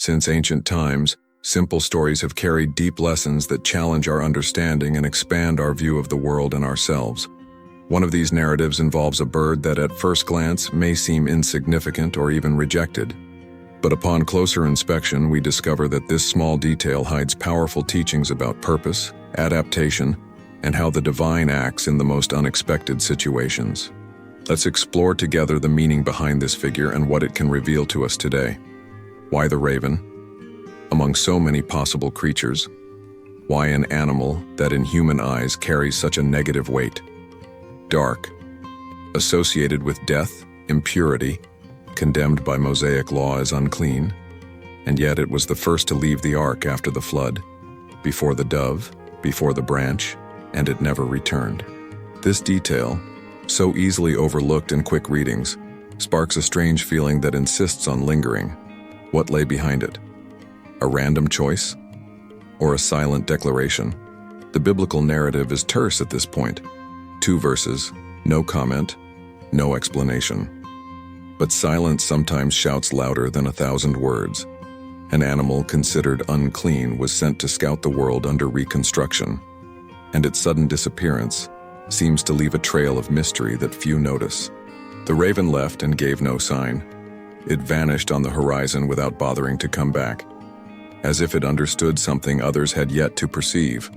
Since ancient times, simple stories have carried deep lessons that challenge our understanding and expand our view of the world and ourselves. One of these narratives involves a bird that at first glance may seem insignificant or even rejected. But upon closer inspection, we discover that this small detail hides powerful teachings about purpose, adaptation, and how the divine acts in the most unexpected situations. Let's explore together the meaning behind this figure and what it can reveal to us today. Why the raven? Among so many possible creatures, why an animal that in human eyes carries such a negative weight? Dark, associated with death, impurity, condemned by Mosaic law as unclean, and yet it was the first to leave the ark after the flood, before the dove, before the branch, and it never returned. This detail, so easily overlooked in quick readings, sparks a strange feeling that insists on lingering. What lay behind it? A random choice? Or a silent declaration? The biblical narrative is terse at this point. 2 verses, no comment, no explanation. But silence sometimes shouts louder than 1,000 words. An animal considered unclean was sent to scout the world under reconstruction, and its sudden disappearance seems to leave a trail of mystery that few notice. The raven left and gave no sign. It vanished on the horizon without bothering to come back, as if it understood something others had yet to perceive.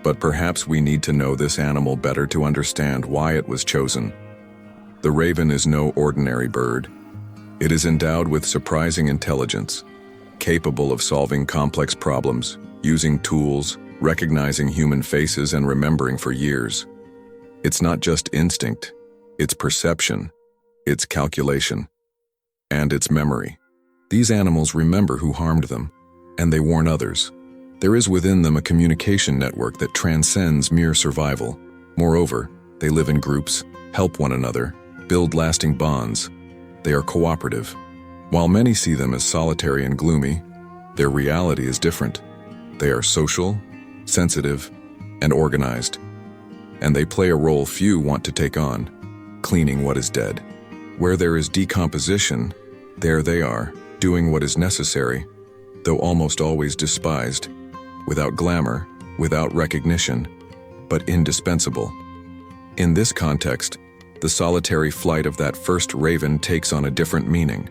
But perhaps we need to know this animal better to understand why it was chosen. The raven is no ordinary bird. It is endowed with surprising intelligence, capable of solving complex problems, using tools, recognizing human faces, and remembering for years. It's not just instinct, it's perception, it's calculation, and it's memory. These animals remember who harmed them, and they warn others. There is within them a communication network that transcends mere survival. Moreover, they live in groups, help one another, build lasting bonds. They are cooperative. While many see them as solitary and gloomy, their reality is different. They are social, sensitive, and organized. And they play a role few want to take on, cleaning what is dead. Where there is decomposition, there they are, doing what is necessary, though almost always despised, without glamour, without recognition, but indispensable. In this context, the solitary flight of that first raven takes on a different meaning.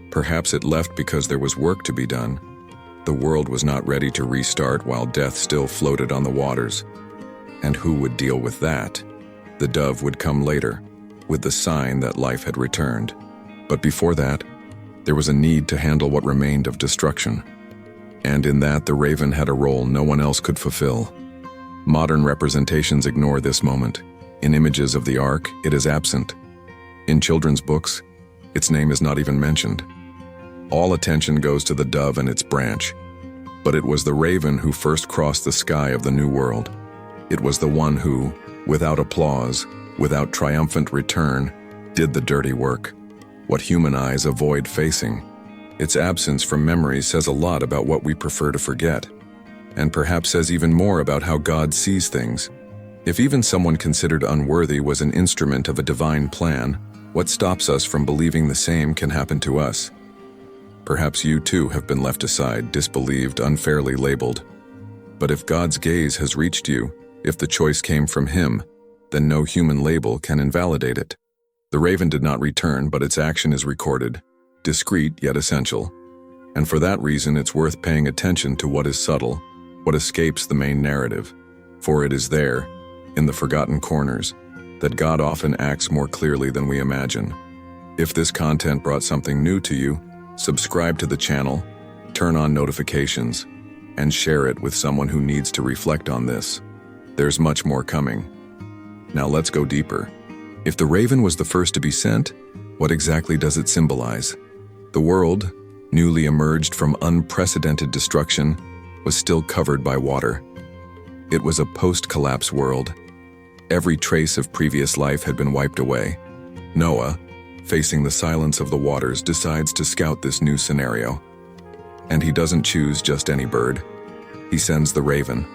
Perhaps it left because there was work to be done. The world was not ready to restart while death still floated on the waters. And who would deal with that? The dove would come later, with the sign that life had returned. But before that, there was a need to handle what remained of destruction. And in that, the raven had a role no one else could fulfill. Modern representations ignore this moment. In images of the ark, it is absent. In children's books, its name is not even mentioned. All attention goes to the dove and its branch. But it was the raven who first crossed the sky of the new world. It was the one who, without applause, without triumphant return, did the dirty work. What human eyes avoid facing. Its absence from memory says a lot about what we prefer to forget, and perhaps says even more about how God sees things. If even someone considered unworthy was an instrument of a divine plan, what stops us from believing the same can happen to us? Perhaps you too have been left aside, disbelieved, unfairly labeled. But if God's gaze has reached you, if the choice came from Him, then no human label can invalidate it. The raven did not return, but its action is recorded, discreet yet essential. And for that reason, it's worth paying attention to what is subtle, what escapes the main narrative. For it is there, in the forgotten corners, that God often acts more clearly than we imagine. If this content brought something new to you, subscribe to the channel, turn on notifications, and share it with someone who needs to reflect on this. There's much more coming. Now let's go deeper. If the raven was the first to be sent, what exactly does it symbolize? The world, newly emerged from unprecedented destruction, was still covered by water. It was a post-collapse world. Every trace of previous life had been wiped away. Noah, facing the silence of the waters, decides to scout this new scenario. And he doesn't choose just any bird. He sends the raven.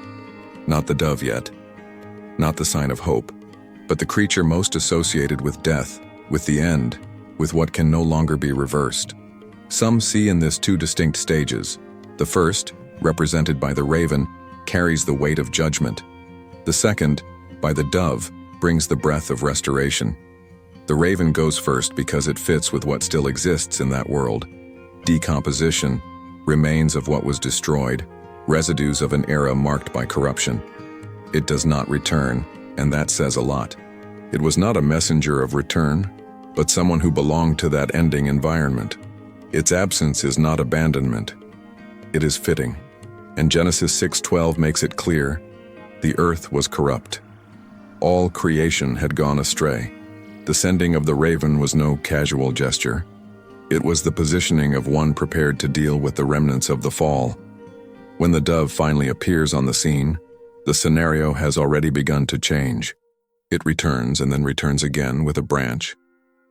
Not the dove yet. Not the sign of hope, but the creature most associated with death, with the end, with what can no longer be reversed. Some see in this two distinct stages. The first, represented by the raven, carries the weight of judgment. The second, by the dove, brings the breath of restoration. The raven goes first because it fits with what still exists in that world. Decomposition, remains of what was destroyed, residues of an era marked by corruption. It does not return, and that says a lot. It was not a messenger of return, but someone who belonged to that ending environment. Its absence is not abandonment. It is fitting. And Genesis 6:12 makes it clear, the earth was corrupt. All creation had gone astray. The sending of the raven was no casual gesture. It was the positioning of one prepared to deal with the remnants of the fall. When the dove finally appears on the scene, the scenario has already begun to change. It returns and then returns again with a branch,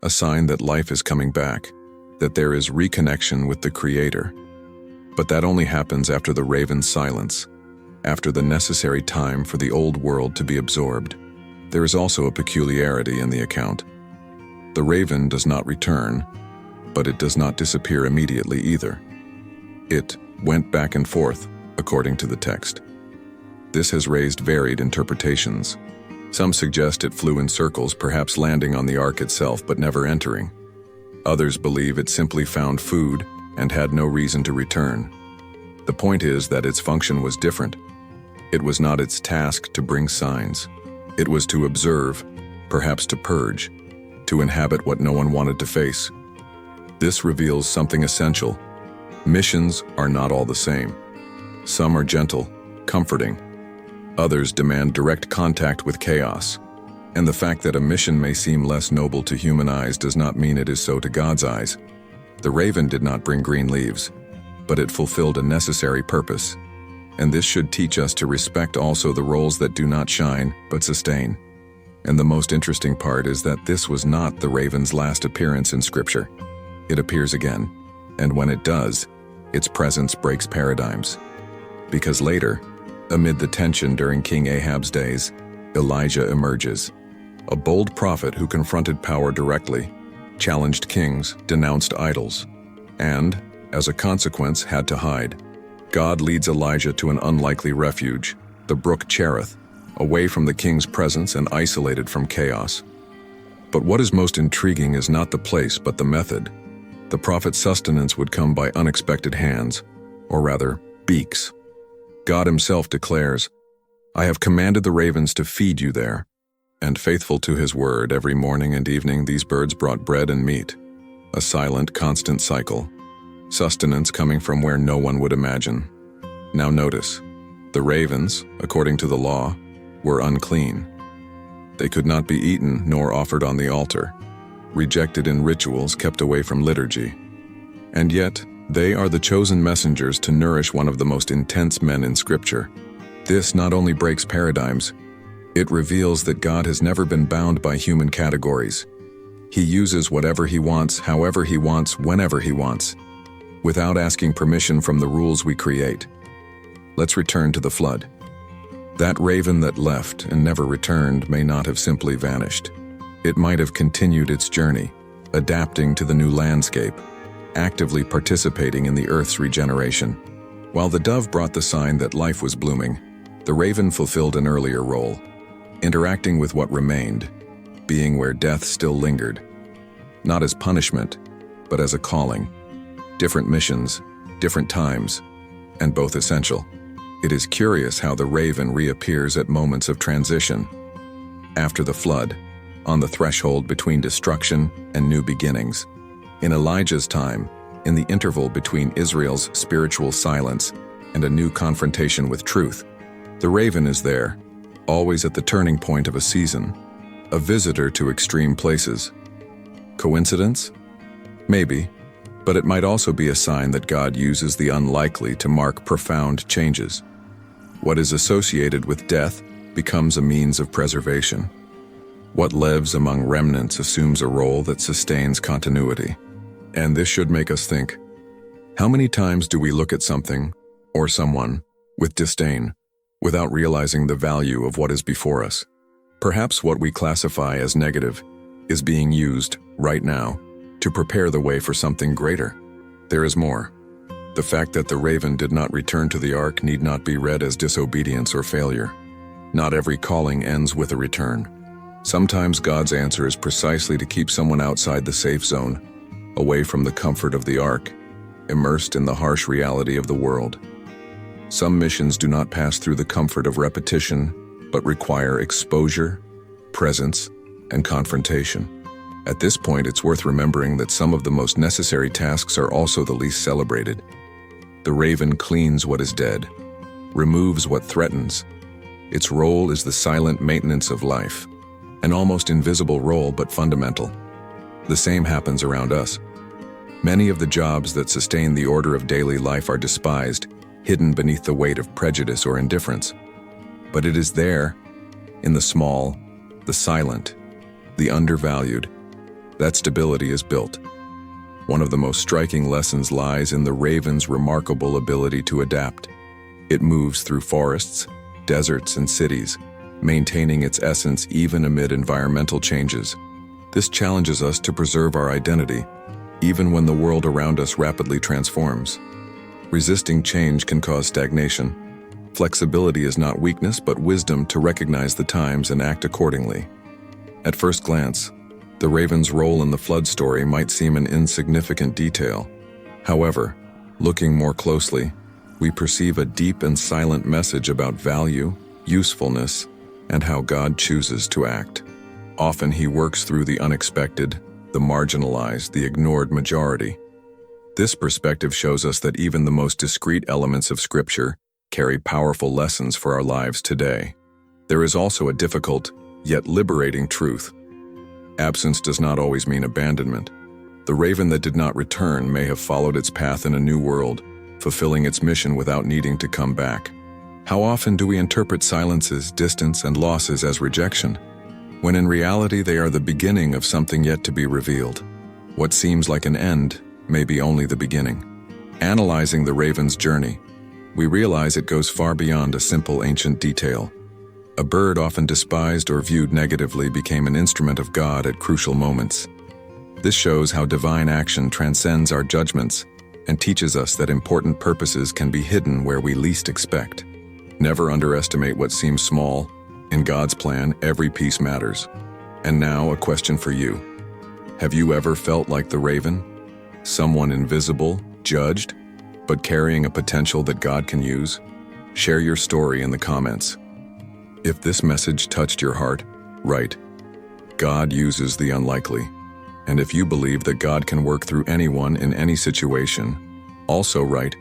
a sign that life is coming back, that there is reconnection with the Creator. But that only happens after the raven's silence, after the necessary time for the old world to be absorbed. There is also a peculiarity in the account. The raven does not return, but it does not disappear immediately either. It went back and forth, according to the text. This has raised varied interpretations. Some suggest it flew in circles, perhaps landing on the ark itself but never entering. Others believe it simply found food and had no reason to return. The point is that its function was different. It was not its task to bring signs. It was to observe, perhaps to purge, to inhabit what no one wanted to face. This reveals something essential. Missions are not all the same. Some are gentle, comforting. Others demand direct contact with chaos. And the fact that a mission may seem less noble to human eyes does not mean it is so to God's eyes. The raven did not bring green leaves, but it fulfilled a necessary purpose. And this should teach us to respect also the roles that do not shine, but sustain. And the most interesting part is that this was not the raven's last appearance in Scripture. It appears again, and when it does, its presence breaks paradigms. Because later, amid the tension during King Ahab's days, Elijah emerges, a bold prophet who confronted power directly, challenged kings, denounced idols, and, as a consequence, had to hide. God leads Elijah to an unlikely refuge, the brook Cherith, away from the king's presence and isolated from chaos. But what is most intriguing is not the place but the method. The prophet's sustenance would come by unexpected hands, or rather, beaks. God himself declares, "I have commanded the ravens to feed you there." And faithful to his word, every morning and evening these birds brought bread and meat. A silent, constant cycle. Sustenance coming from where no one would imagine. Now notice, the ravens, according to the law, were unclean. They could not be eaten nor offered on the altar, rejected in rituals, kept away from liturgy. And yet, they are the chosen messengers to nourish one of the most intense men in Scripture. This not only breaks paradigms, it reveals that God has never been bound by human categories. He uses whatever he wants, however he wants, whenever he wants, without asking permission from the rules we create. Let's return to the flood. That raven that left and never returned may not have simply vanished. It might have continued its journey, adapting to the new landscape, actively participating in the earth's regeneration. While the dove brought the sign that life was blooming, the raven fulfilled an earlier role, interacting with what remained, being where death still lingered. Not as punishment, but as a calling. Different missions, different times, and both essential. It is curious how the raven reappears at moments of transition. After the flood, on the threshold between destruction and new beginnings. In Elijah's time, in the interval between Israel's spiritual silence and a new confrontation with truth, the raven is there, always at the turning point of a season, a visitor to extreme places. Coincidence? Maybe, but it might also be a sign that God uses the unlikely to mark profound changes. What is associated with death becomes a means of preservation. What lives among remnants assumes a role that sustains continuity. And this should make us think, how many times do we look at something, or someone, with disdain, without realizing the value of what is before us? Perhaps what we classify as negative is being used, right now, to prepare the way for something greater. There is more. The fact that the raven did not return to the ark need not be read as disobedience or failure. Not every calling ends with a return. Sometimes God's answer is precisely to keep someone outside the safe zone, away from the comfort of the ark, immersed in the harsh reality of the world. Some missions do not pass through the comfort of repetition, but require exposure, presence, and confrontation. At this point, it's worth remembering that some of the most necessary tasks are also the least celebrated. The raven cleans what is dead, removes what threatens. Its role is the silent maintenance of life, an almost invisible role but fundamental. The same happens around us. Many of the jobs that sustain the order of daily life are despised, hidden beneath the weight of prejudice or indifference. But it is there, in the small, the silent, the undervalued, that stability is built. One of the most striking lessons lies in the raven's remarkable ability to adapt. It moves through forests, deserts, and cities, maintaining its essence even amid environmental changes. This challenges us to preserve our identity, even when the world around us rapidly transforms. Resisting change can cause stagnation. Flexibility is not weakness, but wisdom to recognize the times and act accordingly. At first glance, the raven's role in the flood story might seem an insignificant detail. However, looking more closely, we perceive a deep and silent message about value, usefulness, and how God chooses to act. Often he works through the unexpected, the marginalized, the ignored majority. This perspective shows us that even the most discreet elements of Scripture carry powerful lessons for our lives today. There is also a difficult, yet liberating truth. Absence does not always mean abandonment. The raven that did not return may have followed its path in a new world, fulfilling its mission without needing to come back. How often do we interpret silences, distance, and losses as rejection, when in reality they are the beginning of something yet to be revealed? What seems like an end may be only the beginning. Analyzing the raven's journey, we realize it goes far beyond a simple ancient detail. A bird often despised or viewed negatively became an instrument of God at crucial moments. This shows how divine action transcends our judgments and teaches us that important purposes can be hidden where we least expect. Never underestimate what seems small. In God's plan, every piece matters. And now, a question for you. Have you ever felt like the raven? Someone invisible, judged, but carrying a potential that God can use? Share your story in the comments. If this message touched your heart, write, God uses the unlikely. And if you believe that God can work through anyone in any situation, also write,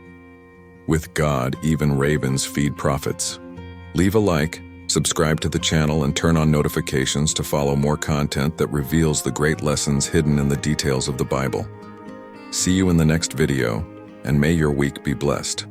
with God, even ravens feed prophets. Leave a like, subscribe to the channel, and turn on notifications to follow more content that reveals the great lessons hidden in the details of the Bible. See you in the next video, and may your week be blessed.